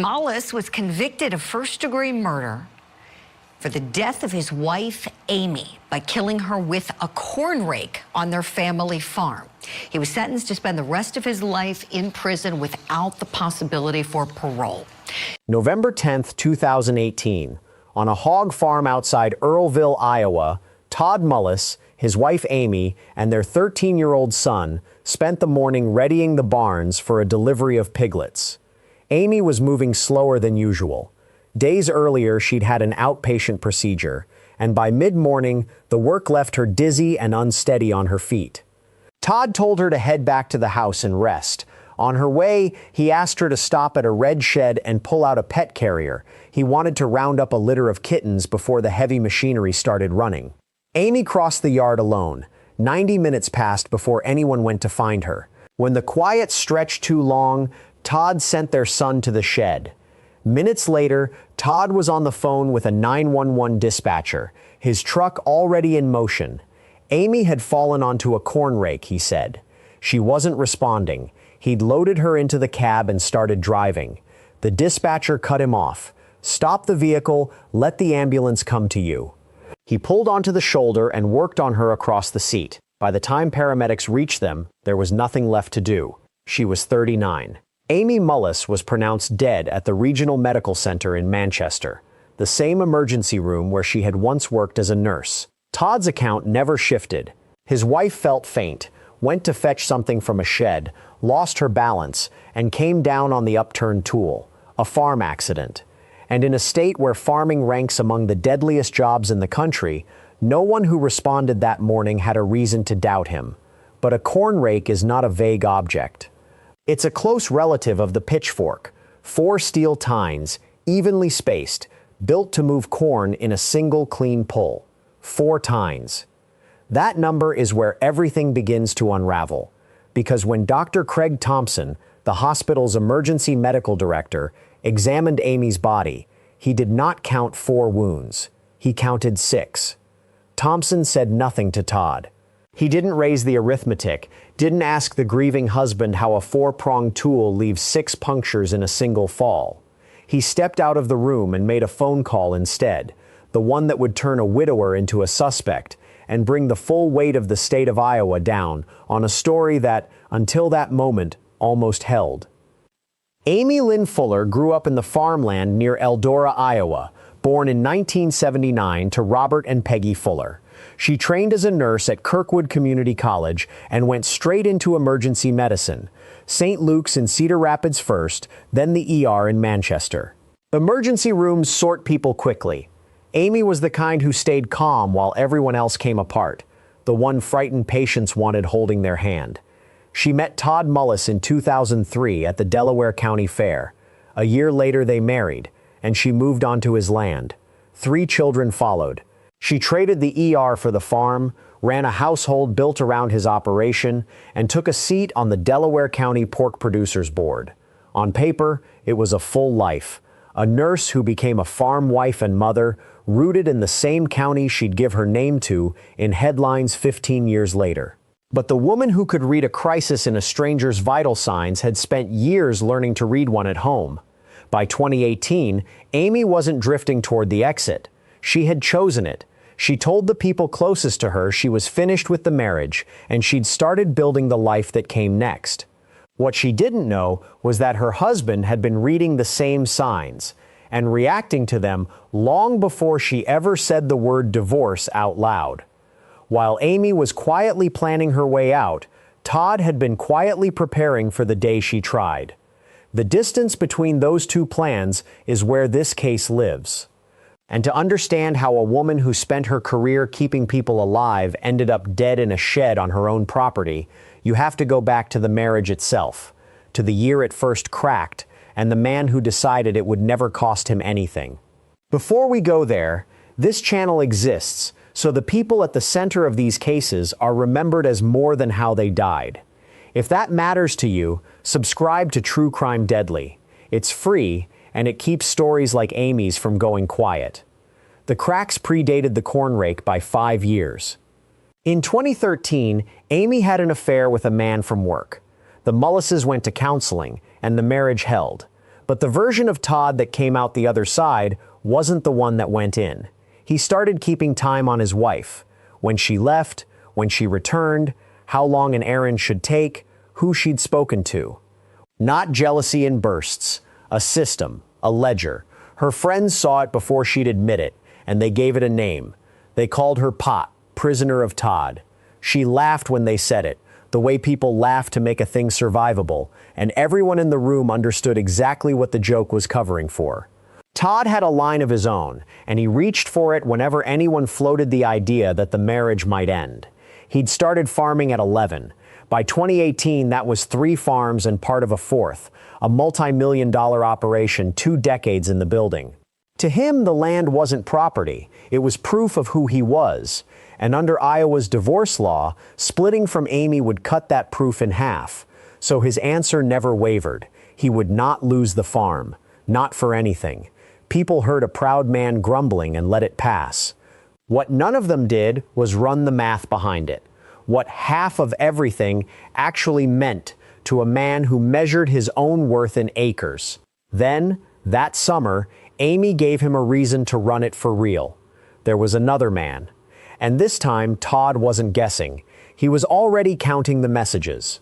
Mullis was convicted of first-degree murder for the death of his wife, Amy, by killing her with a corn rake on their family farm. He was sentenced to spend the rest of his life in prison without the possibility for parole. November 10th, 2018, on a hog farm outside Earlville, Iowa, Todd Mullis, his wife Amy, and their 13-year-old son spent the morning readying the barns for a delivery of piglets. Amy was moving slower than usual. Days earlier, she'd had an outpatient procedure, and by mid-morning, the work left her dizzy and unsteady on her feet. Todd told her to head back to the house and rest. On her way, he asked her to stop at a red shed and pull out a pet carrier. He wanted to round up a litter of kittens before the heavy machinery started running. Amy crossed the yard alone. 90 minutes passed before anyone went to find her. When the quiet stretched too long, Todd sent their son to the shed. Minutes later, Todd was on the phone with a 911 dispatcher, his truck already in motion. Amy had fallen onto a corn rake, he said. She wasn't responding. He'd loaded her into the cab and started driving. The dispatcher cut him off. "Stop the vehicle, let the ambulance come to you." He pulled onto the shoulder and worked on her across the seat. By the time paramedics reached them, there was nothing left to do. She was 39. Amy Mullis was pronounced dead at the Regional Medical Center in Manchester, the same emergency room where she had once worked as a nurse. Todd's account never shifted. His wife felt faint, went to fetch something from a shed, lost her balance, and came down on the upturned tool, a farm accident. And in a state where farming ranks among the deadliest jobs in the country, no one who responded that morning had a reason to doubt him. But a corn rake is not a vague object. It's a close relative of the pitchfork, 4 steel tines, evenly spaced, built to move corn in a single clean pull. 4 tines. That number is where everything begins to unravel, because when Dr. Craig Thompson, the hospital's emergency medical director, examined Amy's body, he did not count 4 wounds. He counted 6. Thompson said nothing to Todd. He didn't raise the arithmetic, didn't ask the grieving husband how a 4-pronged tool leaves 6 punctures in a single fall. He stepped out of the room and made a phone call instead, the one that would turn a widower into a suspect and bring the full weight of the state of Iowa down on a story that, until that moment, almost held. Amy Lynn Fuller grew up in the farmland near Eldora, Iowa, born in 1979 to Robert and Peggy Fuller. She trained as a nurse at Kirkwood Community College and went straight into emergency medicine, St. Luke's in Cedar Rapids first, then the ER in Manchester. Emergency rooms sort people quickly. Amy was the kind who stayed calm while everyone else came apart, the one frightened patients wanted holding their hand. She met Todd Mullis in 2003 at the Delaware County Fair. A year later they married, and she moved onto his land. 3 children followed. She traded the ER for the farm, ran a household built around his operation, and took a seat on the Delaware County Pork Producers Board. On paper, it was a full life. A nurse who became a farm wife and mother, rooted in the same county she'd give her name to in headlines 15 years later. But the woman who could read a crisis in a stranger's vital signs had spent years learning to read one at home. By 2018, Amy wasn't drifting toward the exit. She had chosen it. She told the people closest to her she was finished with the marriage and she'd started building the life that came next. What she didn't know was that her husband had been reading the same signs and reacting to them long before she ever said the word divorce out loud. While Amy was quietly planning her way out, Todd had been quietly preparing for the day she tried. The distance between those two plans is where this case lives. And to understand how a woman who spent her career keeping people alive ended up dead in a shed on her own property, you have to go back to the marriage itself, to the year it first cracked, and the man who decided it would never cost him anything. Before we go there, this channel exists so the people at the center of these cases are remembered as more than how they died. If that matters to you, subscribe to True Crime Deadly. It's free, and it keeps stories like Amy's from going quiet. The cracks predated the corn rake by 5 years. In 2013, Amy had an affair with a man from work. The Mullises went to counseling, and the marriage held. But the version of Todd that came out the other side wasn't the one that went in. He started keeping time on his wife. When she left, when she returned, how long an errand should take, who she'd spoken to. Not jealousy in bursts, a system, a ledger. Her friends saw it before she'd admit it, and they gave it a name. They called her Pot, prisoner of Todd. She laughed when they said it, the way people laugh to make a thing survivable, and everyone in the room understood exactly what the joke was covering for. Todd had a line of his own, and he reached for it whenever anyone floated the idea that the marriage might end. He'd started farming at 11. By 2018, that was 3 farms and part of a 4th, a multi-million-dollar operation 2 decades in the building. To him, the land wasn't property. It was proof of who he was. And under Iowa's divorce law, splitting from Amy would cut that proof in half. So his answer never wavered. He would not lose the farm. Not for anything. People heard a proud man grumbling and let it pass. What none of them did was run the math behind it. What half of everything actually meant to a man who measured his own worth in acres. Then, that summer, Amy gave him a reason to run it for real. There was another man. And this time, Todd wasn't guessing. He was already counting the messages.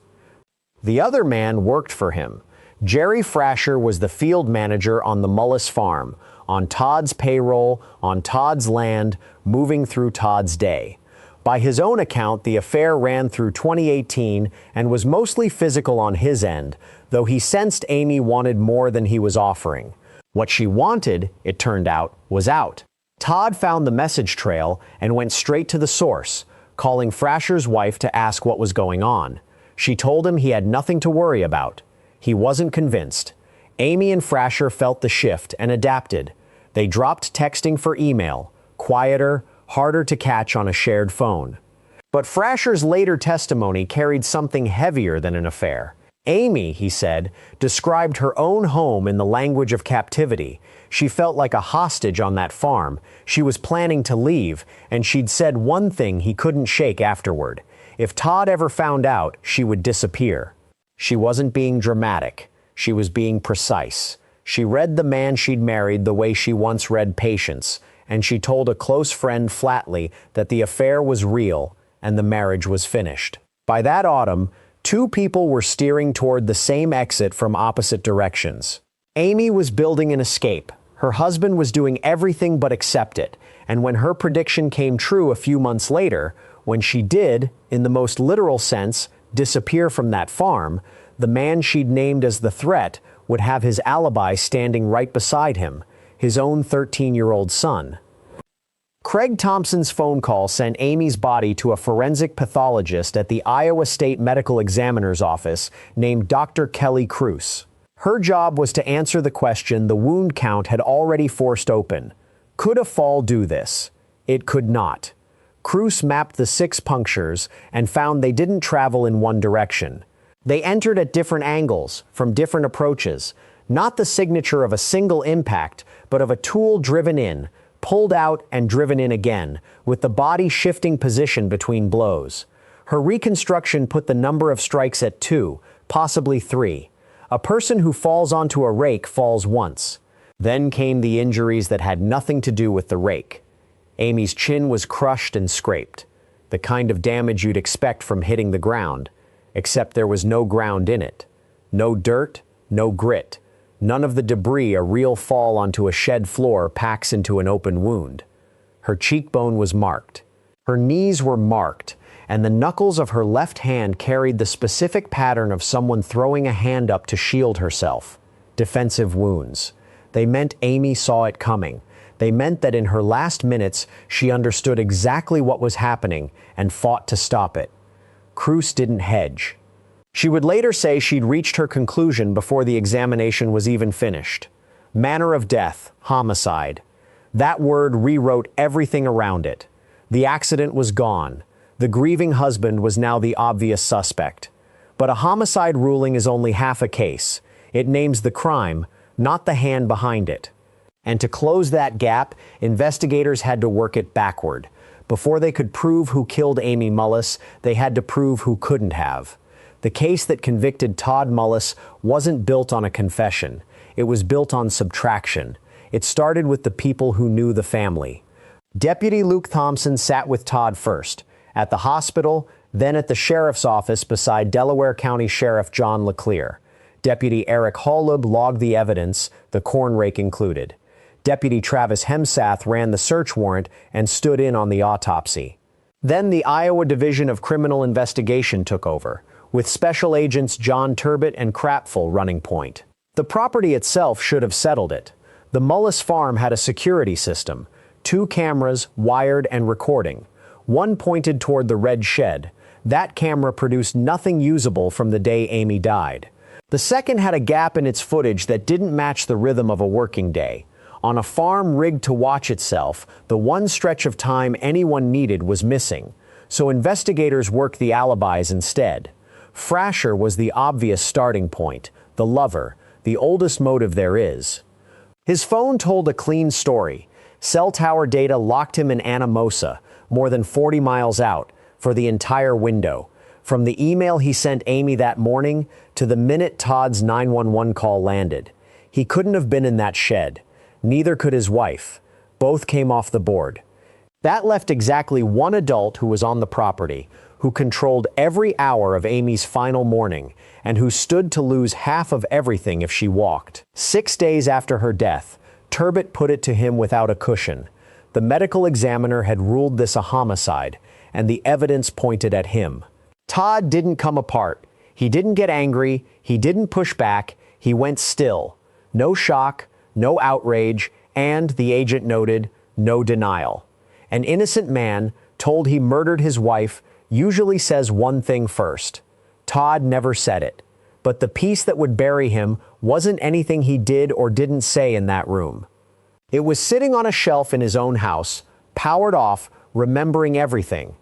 The other man worked for him. Jerry Frasher was the field manager on the Mullis farm, on Todd's payroll, on Todd's land, moving through Todd's day. By his own account, the affair ran through 2018 and was mostly physical on his end, though he sensed Amy wanted more than he was offering. What she wanted, it turned out, was out. Todd found the message trail and went straight to the source, calling Frasher's wife to ask what was going on. She told him he had nothing to worry about. He wasn't convinced. Amy and Frasher felt the shift and adapted. They dropped texting for email, quieter, harder to catch on a shared phone. But Frasher's later testimony carried something heavier than an affair. Amy, he said, described her own home in the language of captivity. She felt like a hostage on that farm. She was planning to leave, and she'd said one thing he couldn't shake afterward. If Todd ever found out, she would disappear. She wasn't being dramatic. She was being precise. She read the man she'd married the way she once read Patience, and she told a close friend flatly that the affair was real and the marriage was finished. By that autumn, 2 people were steering toward the same exit from opposite directions. Amy was building an escape. Her husband was doing everything but accept it, and when her prediction came true a few months later, when she did, in the most literal sense, disappear from that farm, the man she'd named as the threat would have his alibi standing right beside him, his own 13-year-old son. Craig Thompson's phone call sent Amy's body to a forensic pathologist at the Iowa State Medical Examiner's office named Dr. Kelly Kruse. Her job was to answer the question the wound count had already forced open. Could a fall do this? It could not. Kruse mapped the 6 punctures and found they didn't travel in one direction. They entered at different angles, from different approaches, not the signature of a single impact, but of a tool driven in, pulled out and driven in again, with the body shifting position between blows. Her reconstruction put the number of strikes at 2, possibly 3. A person who falls onto a rake falls once. Then came the injuries that had nothing to do with the rake. Amy's chin was crushed and scraped, the kind of damage you'd expect from hitting the ground, except there was no ground in it. No dirt, no grit. None of the debris a real fall onto a shed floor packs into an open wound. Her cheekbone was marked. Her knees were marked, and the knuckles of her left hand carried the specific pattern of someone throwing a hand up to shield herself. Defensive wounds. They meant Amy saw it coming. They meant that in her last minutes, she understood exactly what was happening and fought to stop it. Kruse didn't hedge. She would later say she'd reached her conclusion before the examination was even finished. Manner of death, homicide. That word rewrote everything around it. The accident was gone. The grieving husband was now the obvious suspect. But a homicide ruling is only half a case. It names the crime, not the hand behind it. And to close that gap, investigators had to work it backward. Before they could prove who killed Amy Mullis, they had to prove who couldn't have. The case that convicted Todd Mullis wasn't built on a confession. it was built on subtraction. It started with the people who knew the family. Deputy Luke Thompson sat with Todd first, at the hospital, then at the sheriff's office beside Delaware County Sheriff John LeClaire. Deputy Eric Holub logged the evidence, the corn rake included. Deputy Travis Hemsath ran the search warrant and stood in on the autopsy. Then the Iowa Division of Criminal Investigation took over, with Special Agents John Turbot and Crapful running point. The property itself should have settled it. The Mullis farm had a security system, 2 cameras, wired and recording. One pointed toward the red shed. That camera produced nothing usable from the day Amy died. The second had a gap in its footage that didn't match the rhythm of a working day. On a farm rigged to watch itself, the one stretch of time anyone needed was missing, so investigators worked the alibis instead. Frasher was the obvious starting point, the lover, the oldest motive there is. His phone told a clean story. Cell tower data locked him in Anamosa, more than 40 miles out, for the entire window. From the email he sent Amy that morning to the minute Todd's 911 call landed. He couldn't have been in that shed. Neither could his wife. Both came off the board. That left exactly one adult who was on the property, who controlled every hour of Amy's final morning, and who stood to lose half of everything if she walked. 6 days after her death, Turbot put it to him without a cushion. The medical examiner had ruled this a homicide, and the evidence pointed at him. Todd didn't come apart. He didn't get angry. He didn't push back. He went still. No shock, no outrage, and, the agent noted, no denial. An innocent man, told he murdered his wife, usually says one thing first. Todd never said it. But the piece that would bury him wasn't anything he did or didn't say in that room. It was sitting on a shelf in his own house, powered off, remembering everything.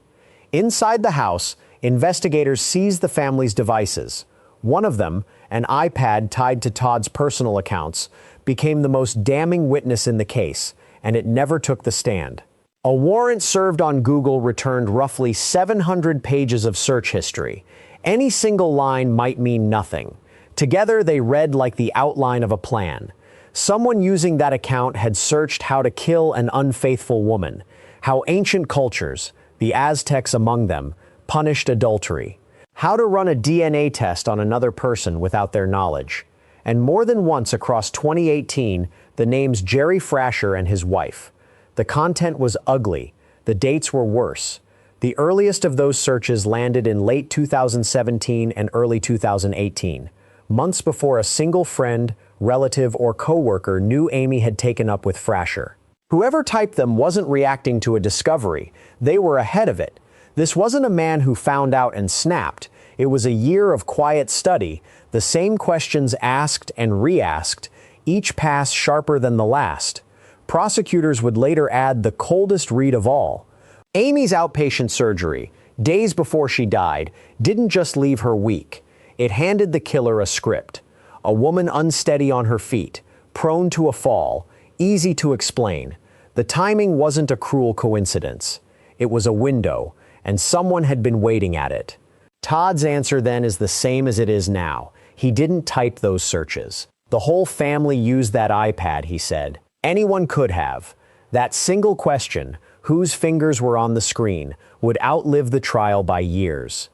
Inside the house, investigators seized the family's devices. One of them, an iPad tied to Todd's personal accounts, became the most damning witness in the case, and it never took the stand. A warrant served on Google returned roughly 700 pages of search history. Any single line might mean nothing. Together, they read like the outline of a plan. Someone using that account had searched how to kill an unfaithful woman, how ancient cultures, the Aztecs among them, punished adultery, how to run a DNA test on another person without their knowledge. And more than once across 2018, the names Jerry Frasher and his wife. The content was ugly. The dates were worse. The earliest of those searches landed in late 2017 and early 2018, months before a single friend, relative, or coworker knew Amy had taken up with Frasher. Whoever typed them wasn't reacting to a discovery. They were ahead of it. This wasn't a man who found out and snapped. It was a year of quiet study, the same questions asked and re-asked, each pass sharper than the last. Prosecutors would later add the coldest read of all. Amy's outpatient surgery, days before she died, didn't just leave her weak. It handed the killer a script. A woman unsteady on her feet, prone to a fall, easy to explain. The timing wasn't a cruel coincidence. It was a window, and someone had been waiting at it. Todd's answer then is the same as it is now. He didn't type those searches. The whole family used that iPad, he said. Anyone could have. That single question, whose fingers were on the screen, would outlive the trial by years.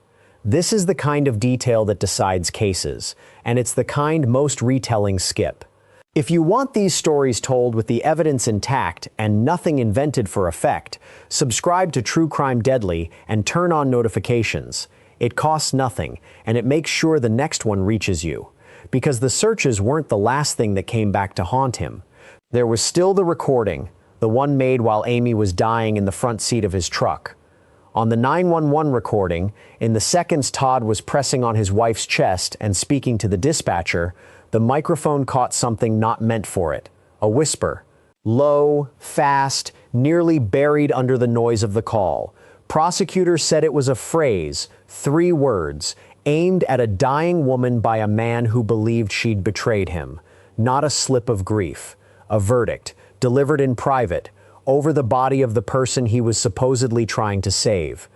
This is the kind of detail that decides cases, and it's the kind most retellings skip. If you want these stories told with the evidence intact and nothing invented for effect, subscribe to True Crime Deadly and turn on notifications. It costs nothing, and it makes sure the next one reaches you. Because the searches weren't the last thing that came back to haunt him. There was still the recording, the one made while Amy was dying in the front seat of his truck. On the 911 recording, in the seconds Todd was pressing on his wife's chest and speaking to the dispatcher, the microphone caught something not meant for it, a whisper. Low, fast, nearly buried under the noise of the call. Prosecutors said it was a phrase, 3 words, aimed at a dying woman by a man who believed she'd betrayed him. Not a slip of grief. A verdict, delivered in private, over the body of the person he was supposedly trying to save.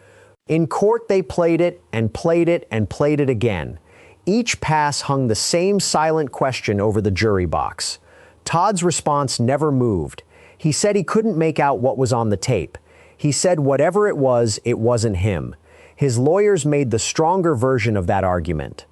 In court, they played it and played it and played it again. Each pass hung the same silent question over the jury box. Todd's response never moved. He said he couldn't make out what was on the tape. He said whatever it wasn't him. His lawyers made the stronger version of that argument.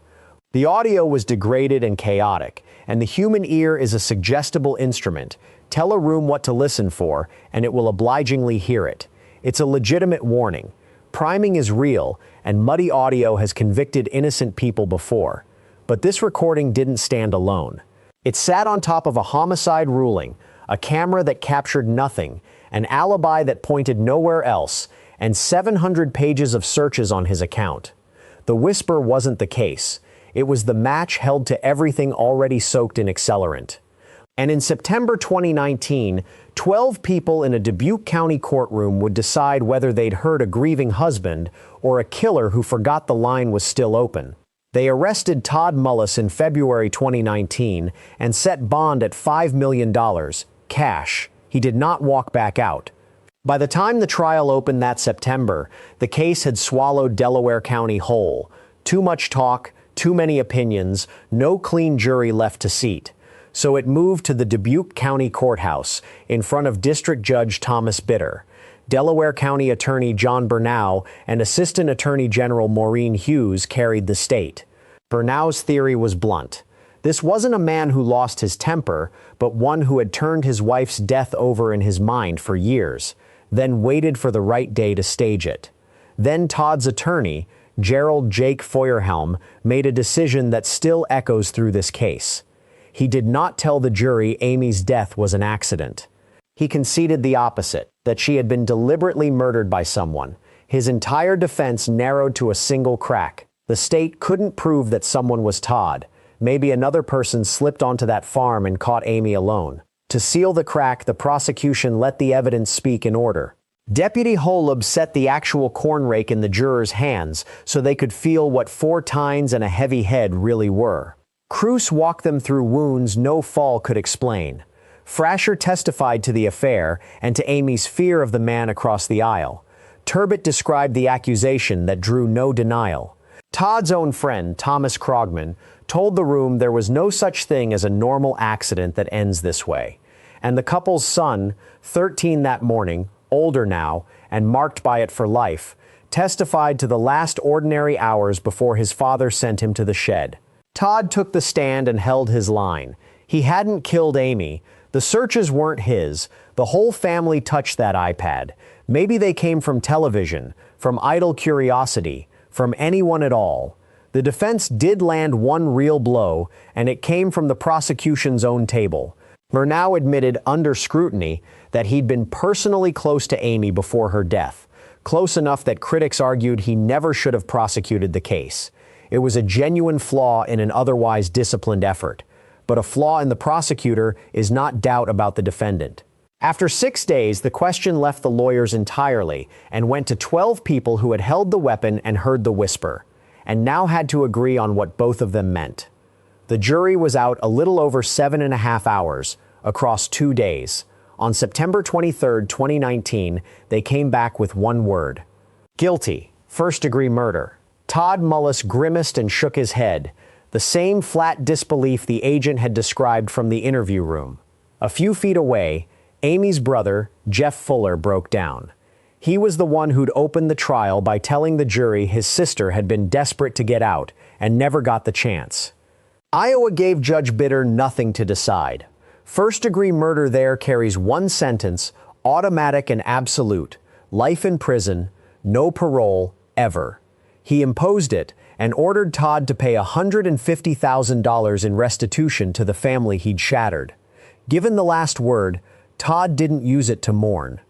The audio was degraded and chaotic, and the human ear is a suggestible instrument. Tell a room what to listen for, and it will obligingly hear it. It's a legitimate warning. Priming is real, and muddy audio has convicted innocent people before. But this recording didn't stand alone. It sat on top of a homicide ruling, a camera that captured nothing, an alibi that pointed nowhere else, and 700 pages of searches on his account. The whisper wasn't the case. It was the match held to everything already soaked in accelerant. And in September 2019, 12 people in a Dubuque County courtroom would decide whether they'd hurt a grieving husband or a killer who forgot the line was still open. They arrested Todd Mullis in February 2019 and set bond at $5 million, cash. He did not walk back out. By the time the trial opened that September, the case had swallowed Delaware County whole. Too much talk, too many opinions, no clean jury left to seat. So it moved to the Dubuque County Courthouse in front of District Judge Thomas Bitter. Delaware County Attorney John Bernau and Assistant Attorney General Maureen Hughes carried the state. Bernau's theory was blunt. This wasn't a man who lost his temper, but one who had turned his wife's death over in his mind for years, then waited for the right day to stage it. Then Todd's attorney, Gerald Jake Feuerhelm, made a decision that still echoes through this case. He did not tell the jury Amy's death was an accident. He conceded the opposite, that she had been deliberately murdered by someone. His entire defense narrowed to a single crack. The state couldn't prove that someone was Todd. Maybe another person slipped onto that farm and caught Amy alone. To seal the crack, the prosecution let the evidence speak in order. Deputy Holub set the actual corn rake in the jurors' hands so they could feel what 4 tines and a heavy head really were. Cruz walked them through wounds no fall could explain. Frasher testified to the affair and to Amy's fear of the man across the aisle. Turbot described the accusation that drew no denial. Todd's own friend, Thomas Krogman, told the room there was no such thing as a normal accident that ends this way. And the couple's son, 13 that morning, older now, and marked by it for life, testified to the last ordinary hours before his father sent him to the shed. Todd took the stand and held his line. He hadn't killed Amy. The searches weren't his. The whole family touched that iPad. Maybe they came from television, from idle curiosity, from anyone at all. The defense did land one real blow, and it came from the prosecution's own table. Bernau admitted under scrutiny that he'd been personally close to Amy before her death, close enough that critics argued he never should have prosecuted the case. It was a genuine flaw in an otherwise disciplined effort. But a flaw in the prosecutor is not doubt about the defendant. After 6 days, the question left the lawyers entirely and went to 12 people who had held the weapon and heard the whisper, and now had to agree on what both of them meant. The jury was out a little over 7.5 hours, across 2 days. On September 23, 2019, they came back with one word: guilty, first-degree murder. Todd Mullis grimaced and shook his head, the same flat disbelief the agent had described from the interview room. A few feet away, Amy's brother, Jeff Fuller, broke down. He was the one who'd opened the trial by telling the jury his sister had been desperate to get out and never got the chance. Iowa gave Judge Bitter nothing to decide. First-degree murder there carries one sentence, automatic and absolute: life in prison, no parole, ever. He imposed it and ordered Todd to pay $150,000 in restitution to the family he'd shattered. Given the last word, Todd didn't use it to mourn.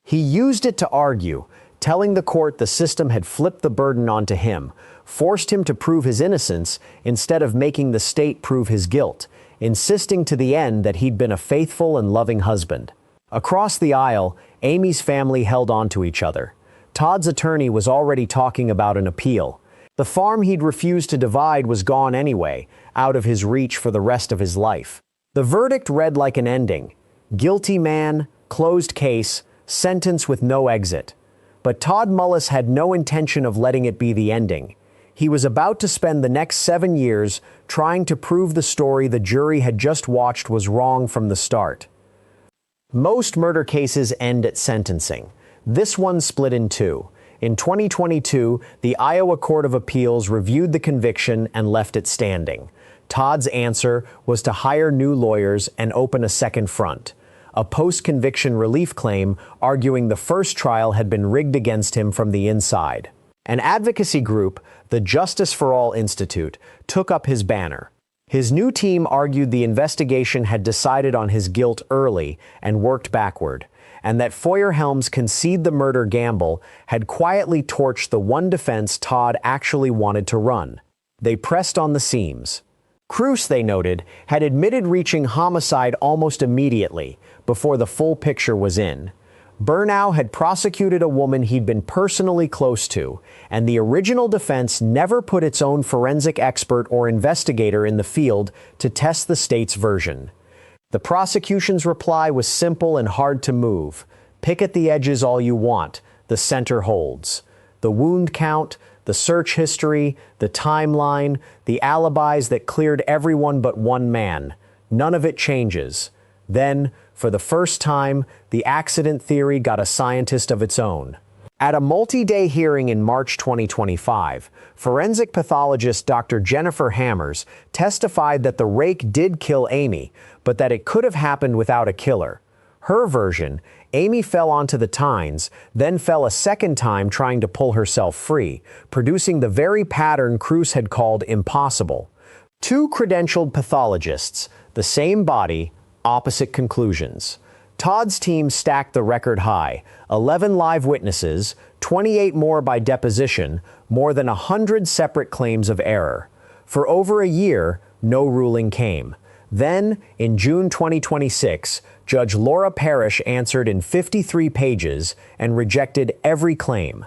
He used it to argue, telling the court the system had flipped the burden onto him, forced him to prove his innocence instead of making the state prove his guilt, insisting to the end that he'd been a faithful and loving husband. Across the aisle, Amy's family held on to each other. Todd's attorney was already talking about an appeal. The farm he'd refused to divide was gone anyway, out of his reach for the rest of his life. The verdict read like an ending: guilty man, closed case, sentence with no exit. But Todd Mullis had no intention of letting it be the ending. He was about to spend the next 7 years trying to prove the story the jury had just watched was wrong from the start. Most murder cases end at sentencing. This one split in two. In 2022, the Iowa Court of Appeals reviewed the conviction and left it standing. Todd's answer was to hire new lawyers and open a second front, a post-conviction relief claim arguing the first trial had been rigged against him from the inside. An advocacy group, the Justice for All Institute, took up his banner. His new team argued the investigation had decided on his guilt early and worked backward, and that Feuerhelm's concede the murder gamble had quietly torched the one defense Todd actually wanted to run. They pressed on the seams. Cruz, they noted, had admitted reaching homicide almost immediately, before the full picture was in. Burnau had prosecuted a woman he'd been personally close to, and the original defense never put its own forensic expert or investigator in the field to test the state's version. The prosecution's reply was simple and hard to move. Pick at the edges all you want, the center holds. The wound count, the search history, the timeline, the alibis that cleared everyone but one man. None of it changes. Then, for the first time, the accident theory got a scientist of its own. At a multi-day hearing in March 2025, forensic pathologist Dr. Jennifer Hammers testified that the rake did kill Amy, but that it could have happened without a killer. Her version, Amy fell onto the tines, then fell a second time trying to pull herself free, producing the very pattern Cruz had called impossible. Two credentialed pathologists, the same body, opposite conclusions. Todd's team stacked the record high, 11 live witnesses, 28 more by deposition, more than 100 separate claims of error. For over a year, no ruling came. Then, in June 2026, Judge Laura Parrish answered in 53 pages and rejected every claim.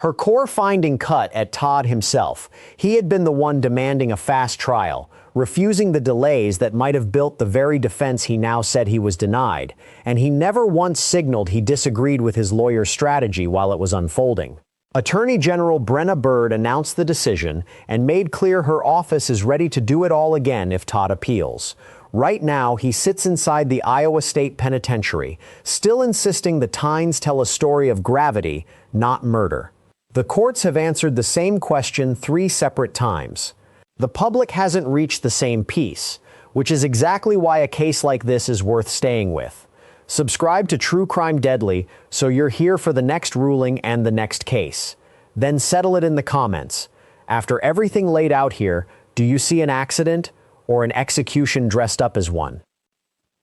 Her core finding cut at Todd himself. He had been the one demanding a fast trial, refusing the delays that might have built the very defense he now said he was denied, and he never once signaled he disagreed with his lawyer's strategy while it was unfolding. Attorney General Brenna Bird announced the decision and made clear her office is ready to do it all again if Todd appeals. Right now, he sits inside the Iowa State Penitentiary, still insisting the tines tell a story of gravity, not murder. The courts have answered the same question 3 separate times. The public hasn't reached the same peace, which is exactly why a case like this is worth staying with. Subscribe to True Crime Deadly so you're here for the next ruling and the next case. Then settle it in the comments. After everything laid out here, do you see an accident or an execution dressed up as one?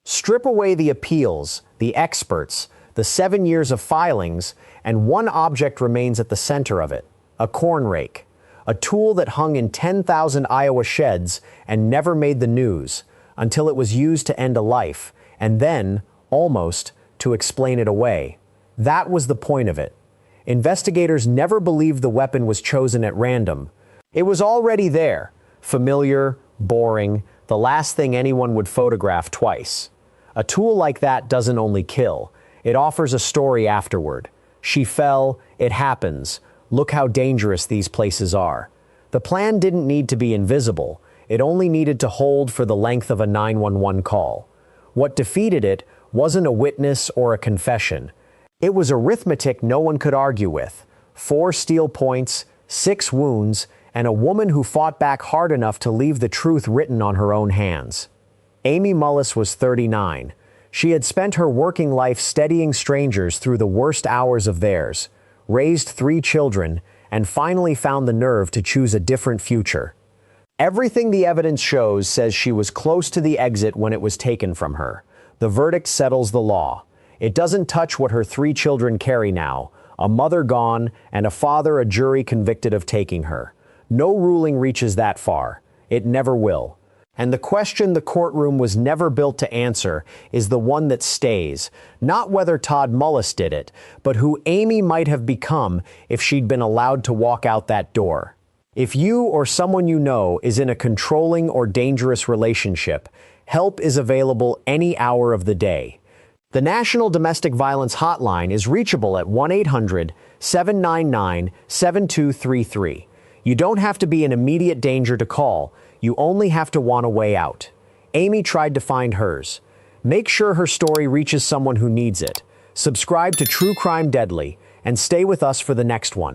Strip away the appeals, the experts, the 7 years of filings, and one object remains at the center of it, a corn rake. A tool that hung in 10,000 Iowa sheds and never made the news until it was used to end a life, and then, almost, to explain it away. That was the point of it. Investigators never believed the weapon was chosen at random. It was already there, familiar, boring, the last thing anyone would photograph twice. A tool like that doesn't only kill, it offers a story afterward. She fell, it happens. Look how dangerous these places are. The plan didn't need to be invisible. It only needed to hold for the length of a 911 call. What defeated it wasn't a witness or a confession. It was arithmetic no one could argue with. 4 steel points, 6 wounds, and a woman who fought back hard enough to leave the truth written on her own hands. Amy Mullis was 39. She had spent her working life steadying strangers through the worst hours of theirs, raised 3 children, and finally found the nerve to choose a different future. Everything the evidence shows says she was close to the exit when it was taken from her. The verdict settles the law. It doesn't touch what her 3 children carry now, a mother gone and a father a jury convicted of taking her. No ruling reaches that far. It never will. And the question the courtroom was never built to answer is the one that stays. Not whether Todd Mullis did it, but who Amy might have become if she'd been allowed to walk out that door. If you or someone you know is in a controlling or dangerous relationship, help is available any hour of the day. The National Domestic Violence Hotline is reachable at 1-800-799-7233. You don't have to be in immediate danger to call. You only have to want a way out. Amy tried to find hers. Make sure her story reaches someone who needs it. Subscribe to True Crime Deadly and stay with us for the next one.